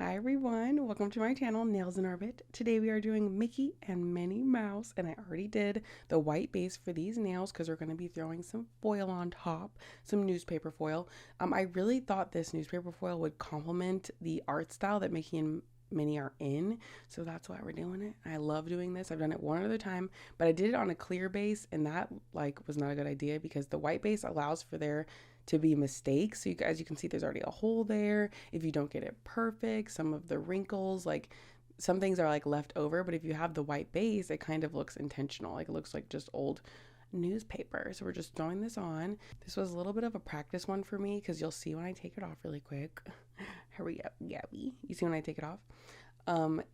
Hi everyone, welcome to my channel, Nails in Orbit. Today we are doing Mickey and Minnie Mouse, and I already did the white base for these nails because we're going to be throwing some foil on top, some newspaper foil. I really thought this newspaper foil would complement the art style that Mickey and Minnie are in, so that's why we're doing it. I love doing this. I've done it one other time, but I did it on a clear base, and that was not a good idea because the white base allows for there to be mistakes. So as you can see, there's already a hole there. If you don't get it perfect, some of the wrinkles, some things are left over, but if you have the white base, it kind of looks intentional. It looks like just old newspaper. So we're just throwing this on. This was a little bit of a practice one for me because you'll see when I take it off really quick. Here we go. Gabby. You see when I take it off?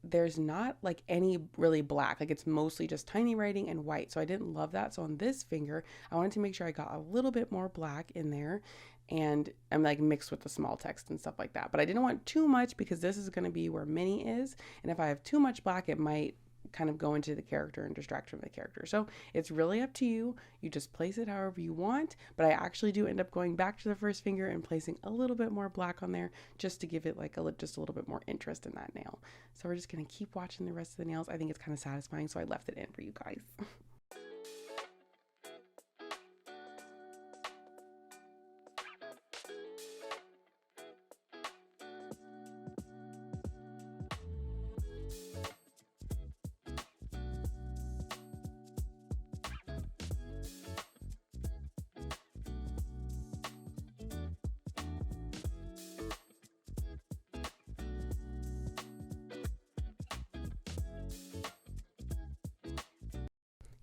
There's not any really black, it's mostly just tiny writing and white. So I didn't love that. So on this finger, I wanted to make sure I got a little bit more black in there, and I'm mixed with the small text and stuff like that. But I didn't want too much because this is going to be where Minnie is. And if I have too much black, it might kind of go into the character and distract from the character. So it's really up to you. You just place it however you want, but I actually do end up going back to the first finger and placing a little bit more black on there just to give it just a little bit more interest in that nail. So we're just going to keep watching the rest of the nails. I think it's kind of satisfying, so I left it in for you guys.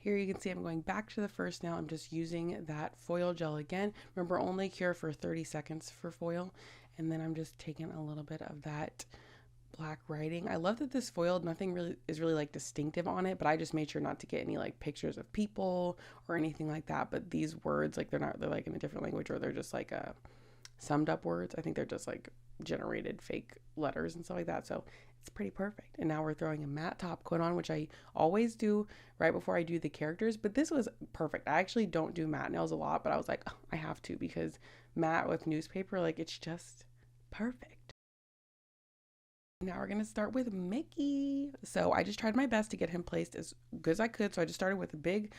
Here you can see I'm going back to the first nail. I'm just using that foil gel again. Remember, only cure for 30 seconds for foil. And then I'm just taking a little bit of that black writing. I love that this foil, nothing really is distinctive on it, but I just made sure not to get any pictures of people or anything like that. But these words, they're in a different language, or they're just summed up words. I think they're just generated fake letters and stuff like that. So it's pretty perfect. And now we're throwing a matte top coat on, which I always do right before I do the characters, but this was perfect. I actually don't do matte nails a lot, but I was like, oh, I have to, because matte with newspaper, it's just perfect. Now we're gonna start with Mickey. So I just tried my best to get him placed as good as I could. So I just started with a big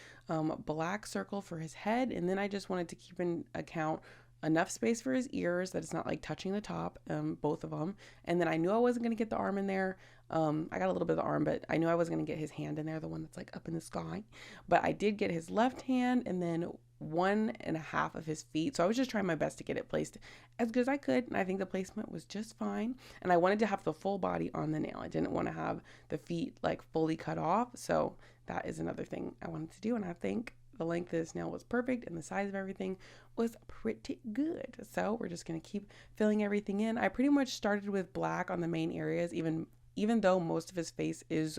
black circle for his head, and then I just wanted to keep in account enough space for his ears that it's not touching the top, both of them. And then I knew I wasn't going to get the arm in there. I got a little bit of the arm, but I knew I wasn't going to get his hand in there, the one that's up in the sky. But I did get his left hand and then 1.5 of his feet. So I was just trying my best to get it placed as good as I could. And I think the placement was just fine. And I wanted to have the full body on the nail. I didn't want to have the feet fully cut off. So that is another thing I wanted to do. And I think the length of this nail was perfect and the size of everything was pretty good. So we're just going to keep filling everything in. I pretty much started with black on the main areas, even though most of his face is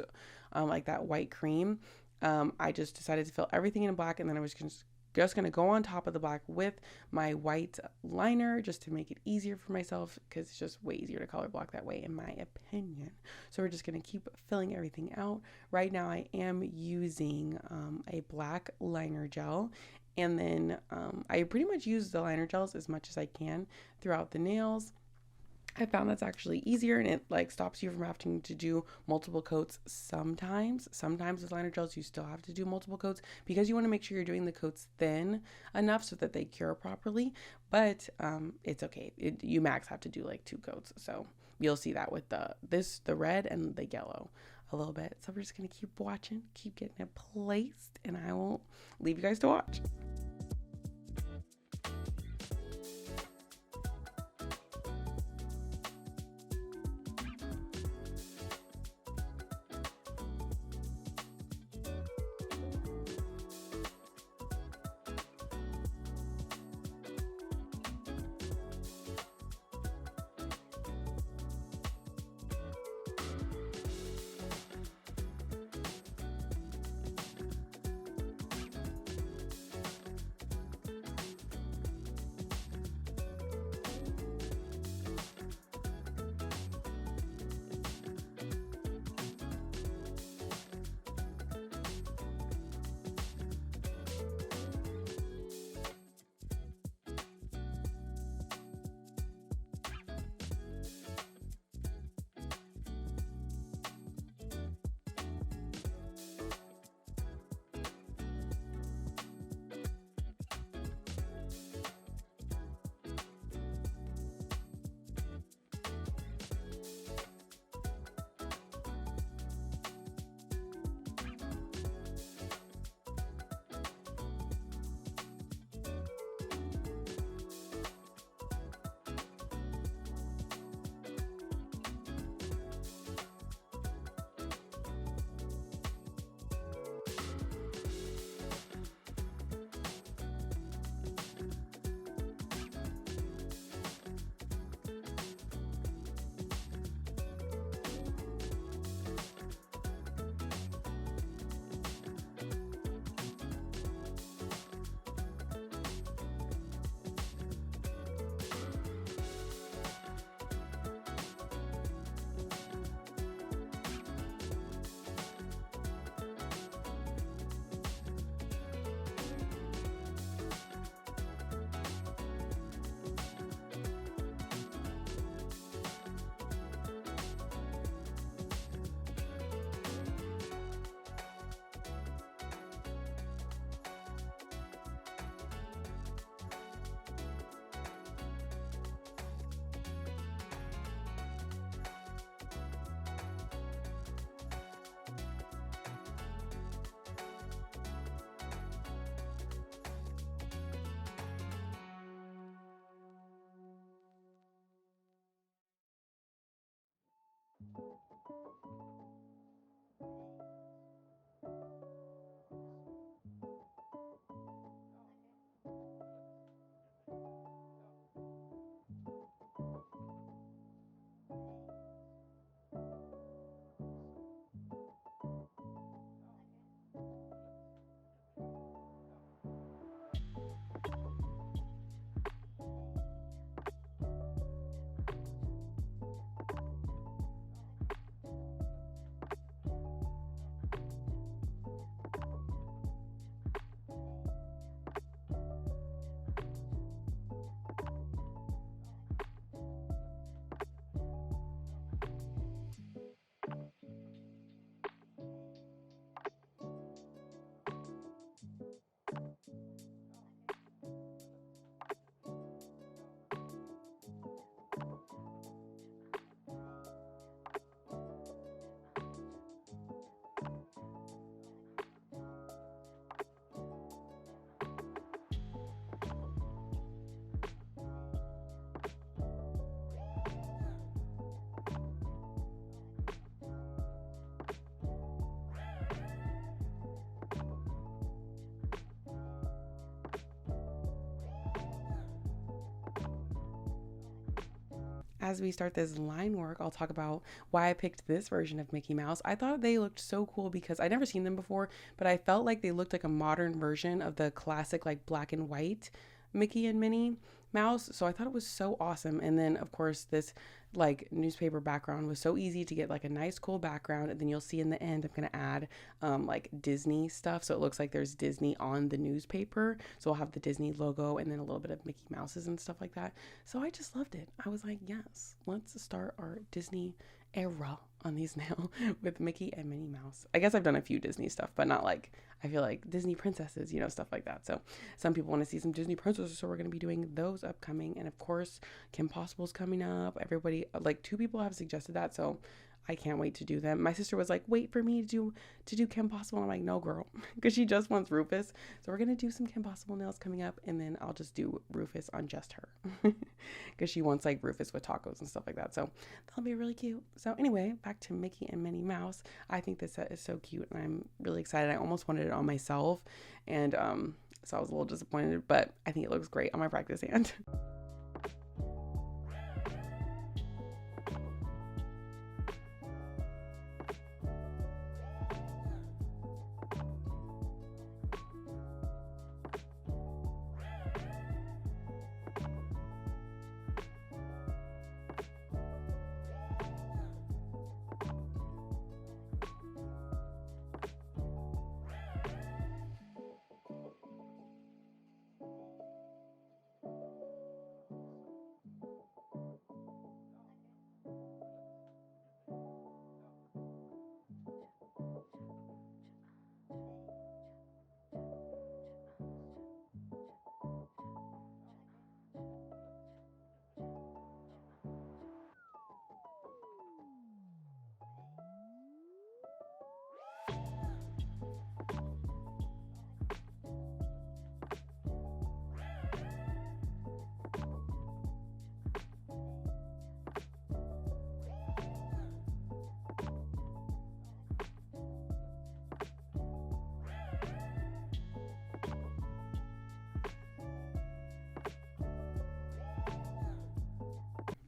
that white cream. I just decided to fill everything in black, and then I was just going to go on top of the black with my white liner just to make it easier for myself, because it's just way easier to color block that way, in my opinion. So we're just going to keep filling everything out. Right now I am using a black liner gel, and then I pretty much use the liner gels as much as I can throughout the nails. I found that's actually easier, and it stops you from having to do multiple coats sometimes. Sometimes with liner gels you still have to do multiple coats because you want to make sure you're doing the coats thin enough so that they cure properly. But it's okay. You max have to do 2 coats. So you'll see that with the red and the yellow a little bit. So we're just gonna keep watching, keep getting it placed, and I won't leave you guys to watch. As we start this line work, I'll talk about why I picked this version of Mickey Mouse. I thought they looked so cool because I'd never seen them before, but I felt like they looked like a modern version of the classic, like black and white Mickey and Minnie Mouse. So I thought it was so awesome. And then, of course, this like newspaper background was so easy to get like a nice, cool background. And then you'll see in the end, I'm going to add like Disney stuff. So it looks like there's Disney on the newspaper. So I'll have the Disney logo and then a little bit of Mickey Mouses and stuff like that. So I just loved it. I was like, yes, let's start our Disney era on these now with Mickey and Minnie Mouse. I guess I've done a few Disney stuff, but not like, I feel like Disney princesses, you know, stuff like that. So some people want to see some Disney princesses, so we're going to be doing those upcoming. And of course, Kim Possible's coming up. Everybody, like 2 people have suggested that, so I can't wait to do them. My sister was like, wait for me to do Kim Possible. I'm like, no, girl, because she just wants Rufus. So we're going to do some Kim Possible nails coming up, and then I'll just do Rufus on just her because she wants like Rufus with tacos and stuff like that. So that'll be really cute. So anyway, back to Mickey and Minnie Mouse. I think this set is so cute, and I'm really excited. I almost wanted it on myself, and so I was a little disappointed, but I think it looks great on my practice hand.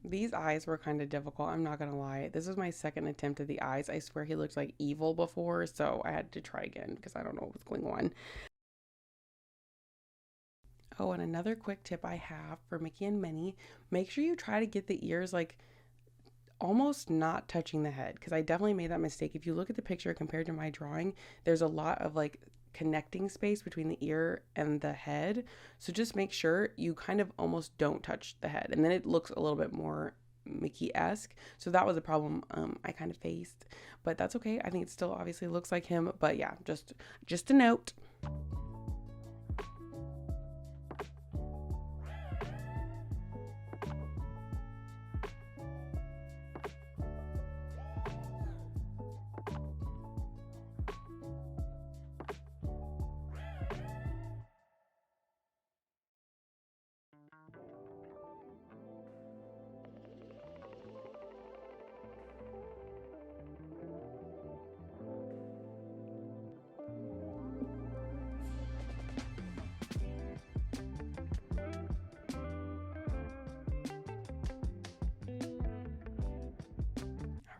These eyes were kind of difficult, I'm not gonna lie. This was my second attempt at the eyes. I swear he looked like evil before, so I had to try again because I don't know what was going on. Oh, and another quick tip I have for Mickey and Minnie, make sure you try to get the ears like almost not touching the head, because I definitely made that mistake. If you look at the picture compared to my drawing, there's a lot of like connecting space between the ear and the head. So just make sure you kind of almost don't touch the head, and then it looks a little bit more Mickey-esque. So that was a problem I kind of faced, but that's okay. I think it still obviously looks like him, but yeah, just a note.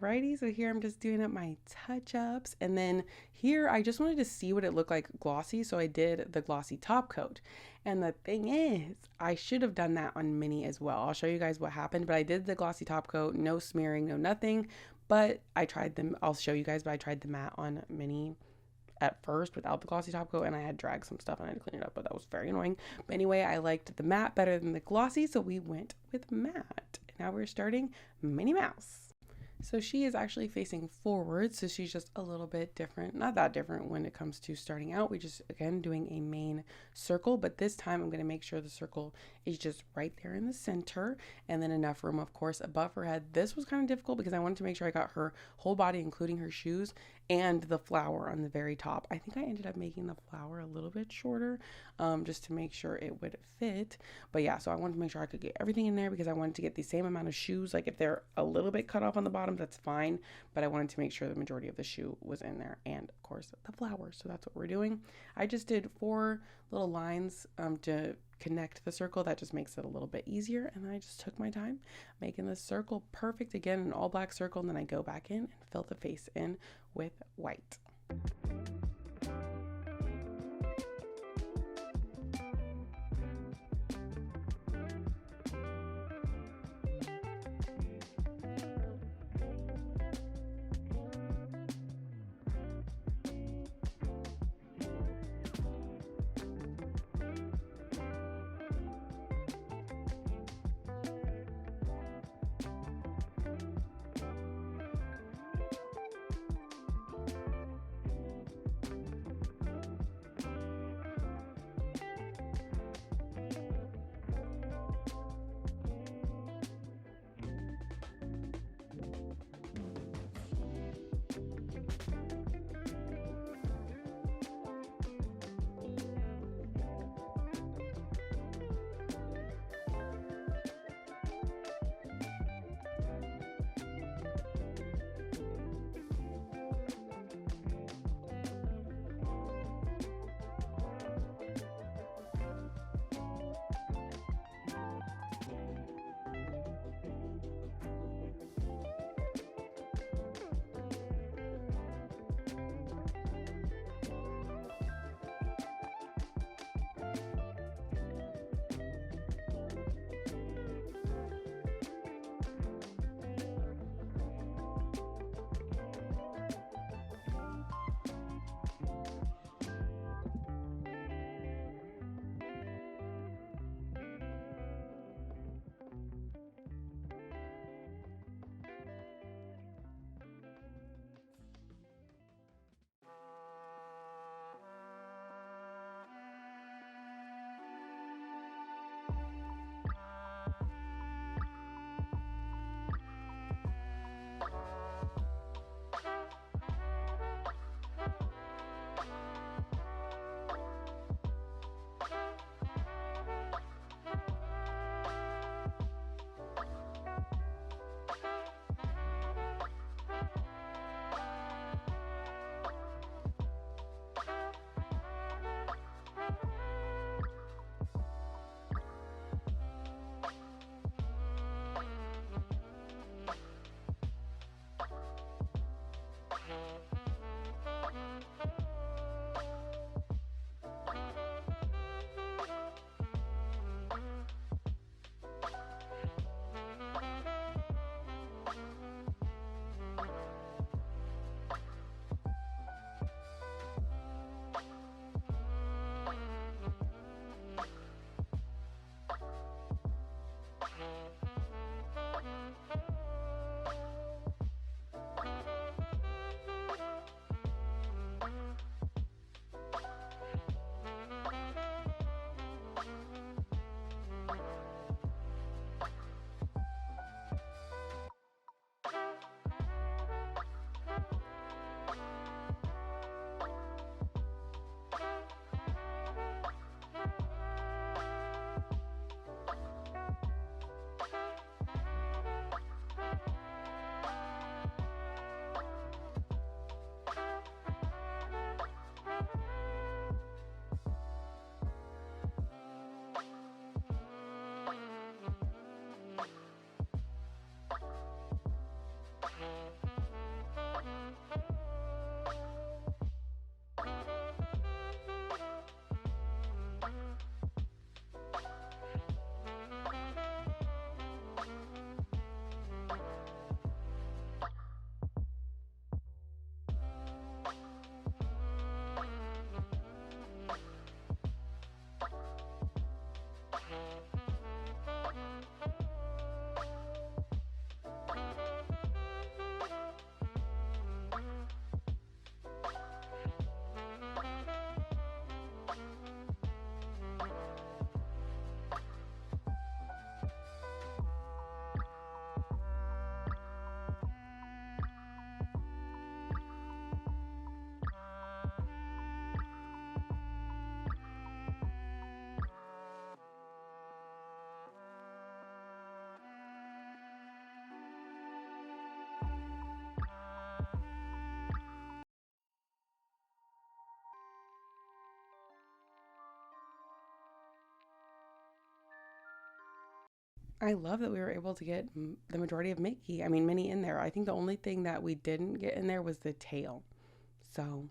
Alrighty, so here I'm just doing up my touch-ups, and then here I just wanted to see what it looked like glossy, so I did the glossy top coat. And the thing is, I should have done that on Mini as well. I'll show you guys what happened, but I did the glossy top coat, no smearing, no nothing, but I tried them, I'll show you guys, but I tried the matte on Mini at first without the glossy top coat, and I had dragged some stuff and I had to clean it up, but that was very annoying. But anyway, I liked the matte better than the glossy, so we went with matte. And now we're starting Minnie Mouse. So she is actually facing forward, so she's just a little bit different. Not that different when it comes to starting out. We just, again, doing a main circle, but this time I'm going to make sure the circle is just right there in the center, and then enough room, of course, above her head. This was kind of difficult because I wanted to make sure I got her whole body, including her shoes, and the flower on the very top. I think I ended up making the flower a little bit shorter, just to make sure it would fit. But yeah, so I wanted to make sure I could get everything in there because I wanted to get the same amount of shoes. Like if they're a little bit cut off on the bottom, that's fine, but I wanted to make sure the majority of the shoe was in there, and of course the flower. So that's what we're doing. I just did 4 little lines to connect the circle. That just makes it a little bit easier, and I just took my time making this circle perfect. Again, an all black circle, and then I go back in and fill the face in with white. I love that we were able to get the majority of Mickey, I mean Minnie in there. I think the only thing that we didn't get in there was the tail. So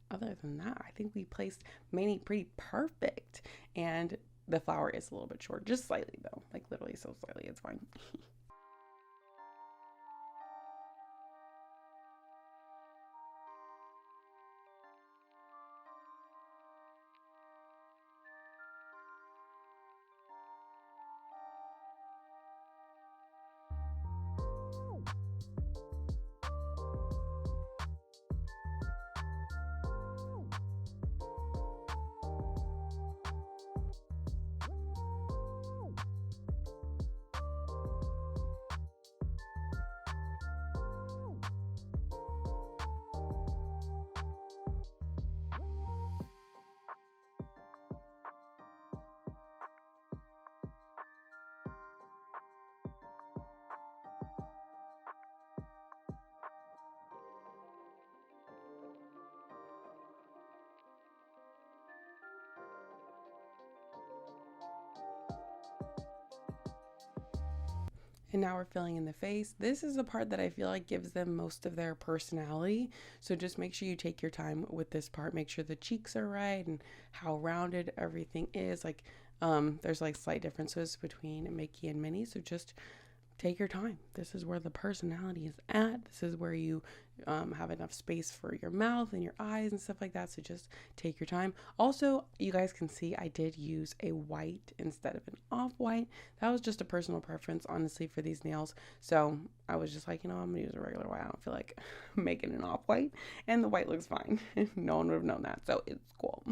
other than that, I think we placed Minnie pretty perfect. And the flower is a little bit short, just slightly though, like literally so slightly, it's fine. And now we're filling in the face. This is the part that I feel like gives them most of their personality. So just make sure you take your time with this part. Make sure the cheeks are right and how rounded everything is. Like there's like slight differences between Mickey and Minnie. So just take your time. This is where the personality is at. This is where you have enough space for your mouth and your eyes and stuff like that. So just take your time. Also, you guys can see I did use a white instead of an off-white. That was just a personal preference, honestly, for these nails. So I was just like, you know, I'm gonna use a regular white. I don't feel like making an off-white, and the white looks fine. No one would have known that, so it's cool.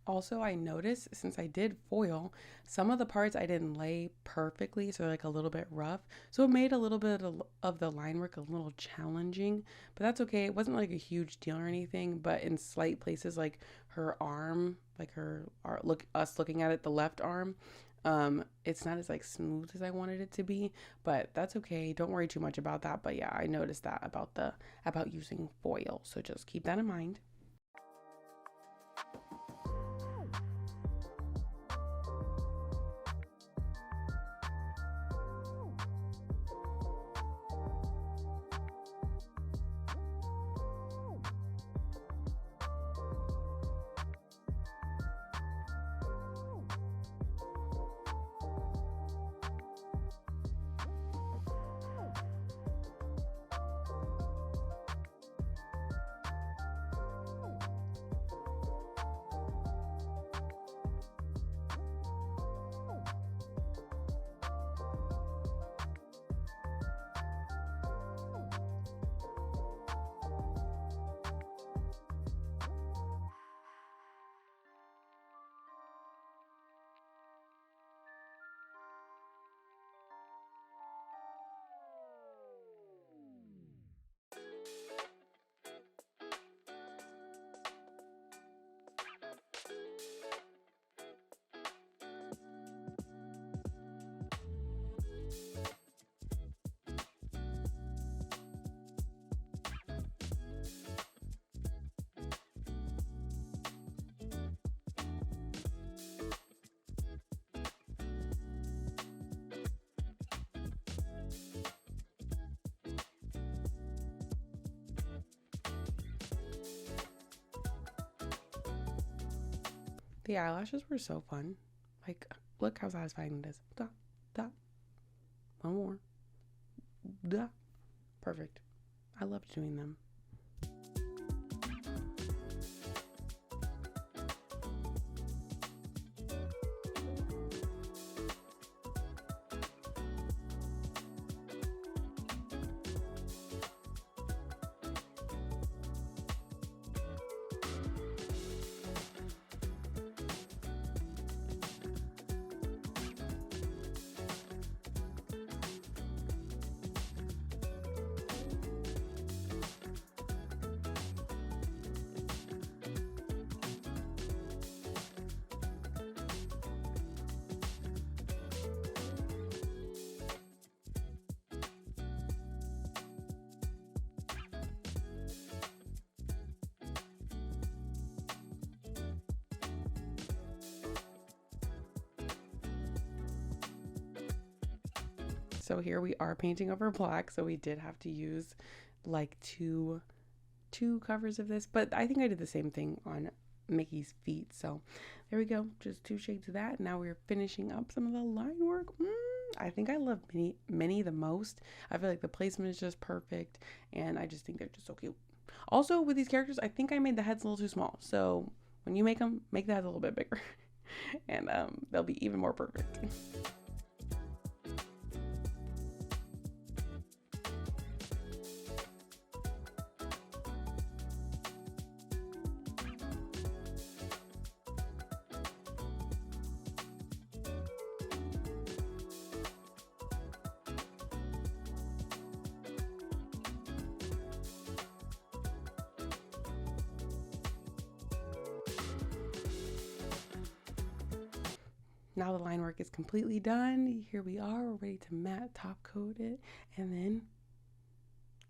Also, I noticed since I did foil, some of the parts I didn't lay perfectly, so they're like a little bit rough. So it made a little bit of the line work a little challenging, but that's okay. It wasn't like a huge deal or anything, but in slight places like her arm, like us looking at it, the left arm, it's not as like smooth as I wanted it to be, but that's okay. Don't worry too much about that. But yeah, I noticed that about using foil. So just keep that in mind. The eyelashes were so fun. Like, look how satisfying it is. Da, da. One more. Da. Perfect. I loved doing them. So here we are painting over black, so we did have to use like two covers of this, but I think I did the same thing on Mickey's feet. So there we go, just 2 shades of that. Now we're finishing up some of the line work. I think I love Minnie the most. I feel like the placement is just perfect, and I just think they're just so cute. Also, with these characters, I think I made the heads a little too small, so when you make them, make the heads a little bit bigger and they'll be even more perfect. Now the line work is completely done. Here we are, we're ready to matte top coat it, and then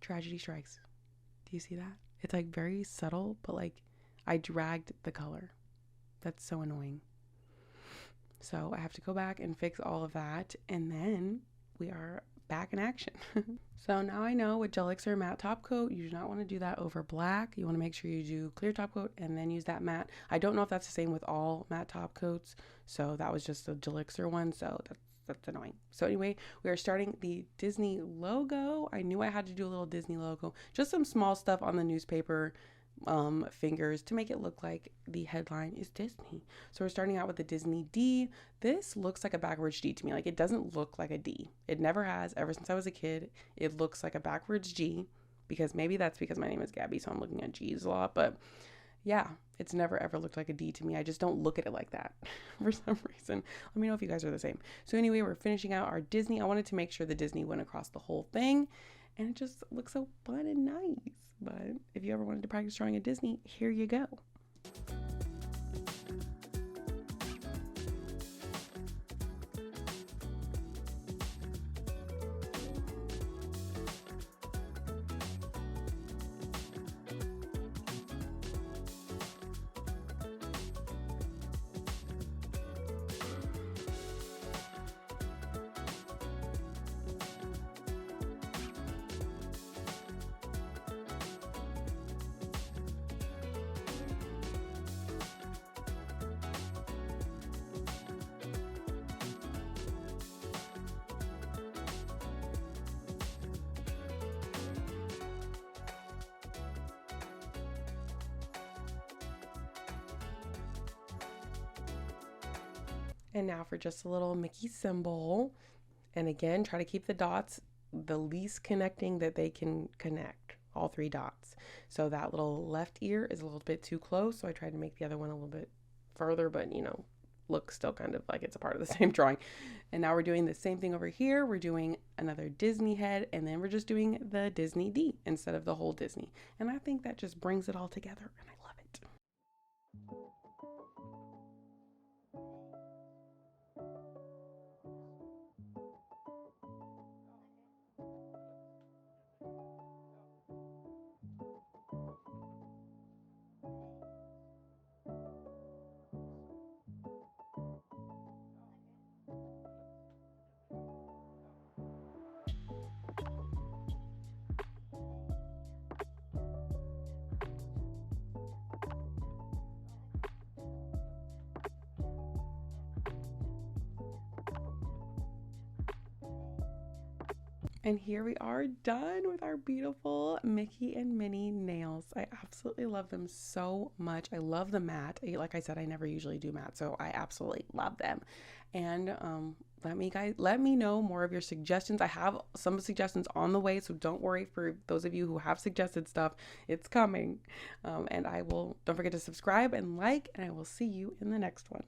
tragedy strikes. Do you see that? It's like very subtle, but like I dragged the color. That's so annoying. So I have to go back and fix all of that, and then we are back in action. So now I know with Gel Elixir matte top coat, you do not want to do that over black. You want to make sure you do clear top coat and then use that matte. I don't know if that's the same with all matte top coats, so that was just the Gel Elixir one, so that's annoying. So anyway, we are starting the Disney logo. I knew I had to do a little Disney logo, just some small stuff on the newspaper fingers to make it look like the headline is Disney. So we're starting out with the Disney D. This looks like a backwards G to me. Like, it doesn't look like a D. It never has. Ever since I was a kid, it looks like a backwards G, because maybe that's because my name is Gabby, so I'm looking at G's a lot. But yeah, it's never ever looked like a D to me. I just don't look at it like that for some reason. Let me know if you guys are the same. So anyway, we're finishing out our Disney. I wanted to make sure the Disney went across the whole thing, and it just looks so fun and nice. But if you ever wanted to practice drawing a Disney, here you go. And now for just a little Mickey symbol. And again, try to keep the dots the least connecting that they can connect, all 3 dots. So that little left ear is a little bit too close, so I tried to make the other one a little bit further, but you know, looks still kind of like it's a part of the same drawing. And now we're doing the same thing over here. We're doing another Disney head, and then we're just doing the Disney D instead of the whole Disney. And I think that just brings it all together, and I love it. And here we are done with our beautiful Mickey and Minnie nails. I absolutely love them so much. I love the matte. Like I said, I never usually do matte, so I absolutely love them. And let me know more of your suggestions. I have some suggestions on the way, so don't worry for those of you who have suggested stuff. It's coming. And don't forget to subscribe and like, and I will see you in the next one.